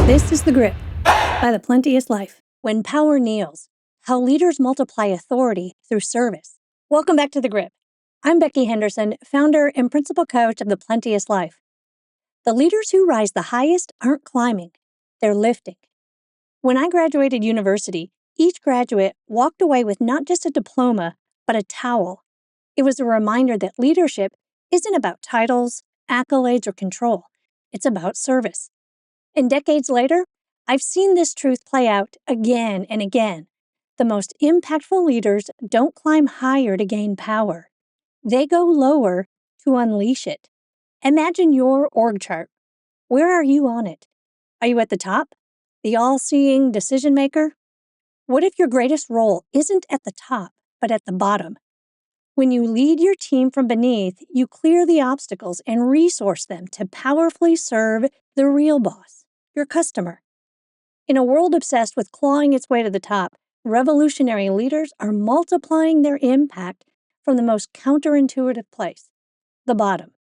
This is The Grip by The Plenteous Life. When Power Kneels, How Leaders Multiply Authority Through Service. Welcome back to The Grip. I'm Becky Henderson, founder and principal coach of The Plenteous Life. The leaders who rise the highest aren't climbing, they're lifting. When I graduated university, each graduate walked away with not just a diploma, but a towel. It was a reminder that leadership isn't about titles, accolades, or control. It's about service. And decades later, I've seen this truth play out again and again. The most impactful leaders don't climb higher to gain power. They go lower to unleash it. Imagine your org chart. Where are you on it? Are you at the top? The all-seeing decision maker? What if your greatest role isn't at the top, but at the bottom? When you lead your team from beneath, you clear the obstacles and resource them to powerfully serve the real boss, your customer. In a world obsessed with clawing its way to the top, revolutionary leaders are multiplying their impact from the most counterintuitive place, the bottom.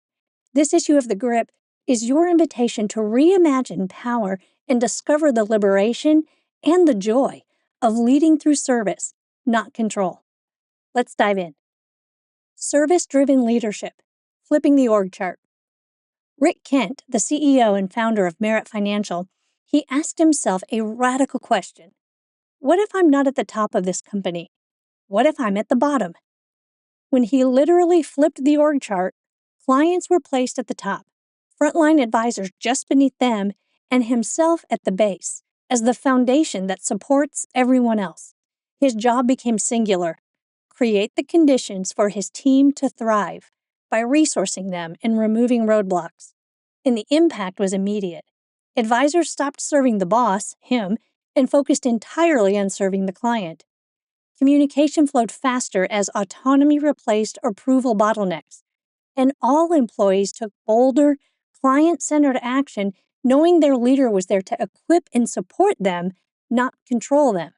This issue of The Grip is your invitation to reimagine power and discover the liberation and the joy of leading through service, not control. Let's dive in. Service-driven leadership, flipping the org chart. Rick Kent, the CEO and founder of Merit Financial, he asked himself a radical question. What if I'm not at the top of this company? What if I'm at the bottom? When he literally flipped the org chart, clients were placed at the top, frontline advisors just beneath them, and himself at the base, as the foundation that supports everyone else. His job became singular: create the conditions for his team to thrive by resourcing them and removing roadblocks. And the impact was immediate. Advisors stopped serving the boss, him, and focused entirely on serving the client. Communication flowed faster as autonomy replaced approval bottlenecks, and all employees took bolder, client-centered action, knowing their leader was there to equip and support them, not control them.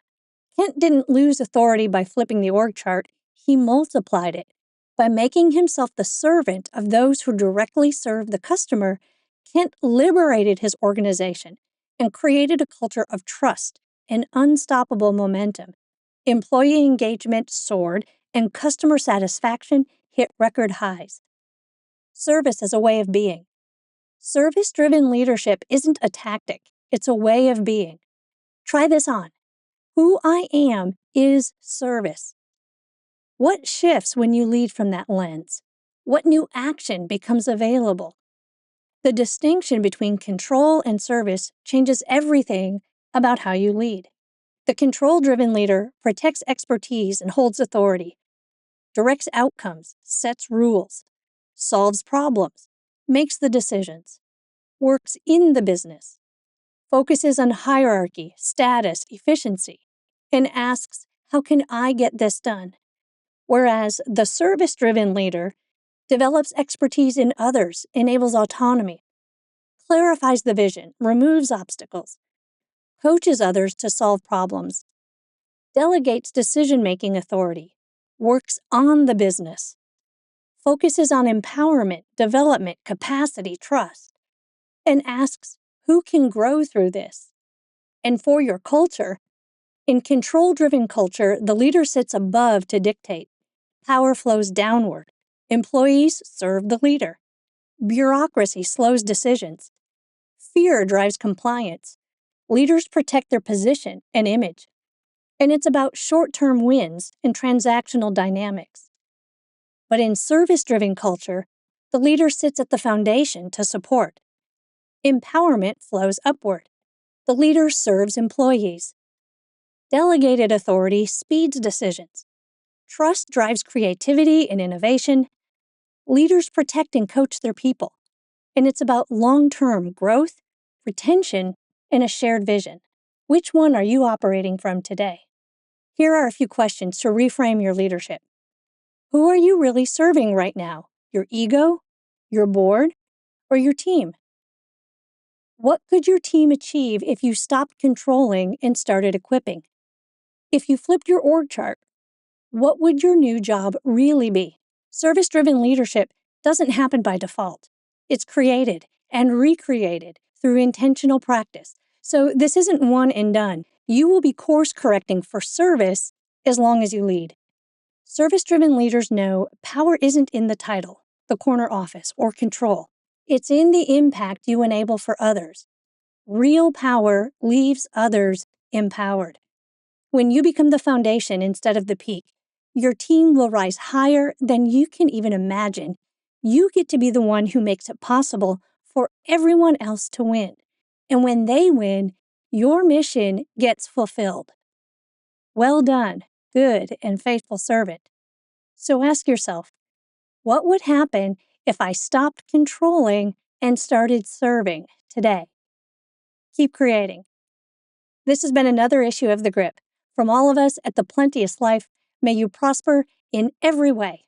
Kent didn't lose authority by flipping the org chart, he multiplied it. By making himself the servant of those who directly serve the customer, Kent liberated his organization and created a culture of trust and unstoppable momentum. Employee engagement soared and customer satisfaction hit record highs. Service as a way of being. Service-driven leadership isn't a tactic, it's a way of being. Try this on. Who I am is service. What shifts when you lead from that lens? What new action becomes available? The distinction between control and service changes everything about how you lead. The control-driven leader protects expertise and holds authority, directs outcomes, sets rules, solves problems, makes the decisions, works in the business, focuses on hierarchy, status, efficiency, and asks, how can I get this done? Whereas the service-driven leader develops expertise in others, enables autonomy, clarifies the vision, removes obstacles, coaches others to solve problems, delegates decision-making authority, works on the business, focuses on empowerment, development, capacity, trust, and asks, who can grow through this? And for your culture, in control-driven culture, the leader sits above to dictate. Power flows downward. Employees serve the leader. Bureaucracy slows decisions. Fear drives compliance. Leaders protect their position and image. And it's about short-term wins and transactional dynamics. But in service-driven culture, the leader sits at the foundation to support. Empowerment flows upward. The leader serves employees. Delegated authority speeds decisions. Trust drives creativity and innovation. Leaders protect and coach their people. And it's about long-term growth, retention, and a shared vision. Which one are you operating from today? Here are a few questions to reframe your leadership. Who are you really serving right now? Your ego, your board, or your team? What could your team achieve if you stopped controlling and started equipping? If you flipped your org chart, what would your new job really be? Service-driven leadership doesn't happen by default. It's created and recreated through intentional practice. So this isn't one and done. You will be course correcting for service as long as you lead. Service-driven leaders know power isn't in the title, the corner office, or control. It's in the impact you enable for others. Real power leaves others empowered. When you become the foundation instead of the peak, your team will rise higher than you can even imagine. You get to be the one who makes it possible for everyone else to win. And when they win, your mission gets fulfilled. Well done, good and faithful servant. So ask yourself, what would happen if I stopped controlling and started serving today? Keep creating. This has been another issue of The Grip. From all of us at The Plenteous Life, may you prosper in every way.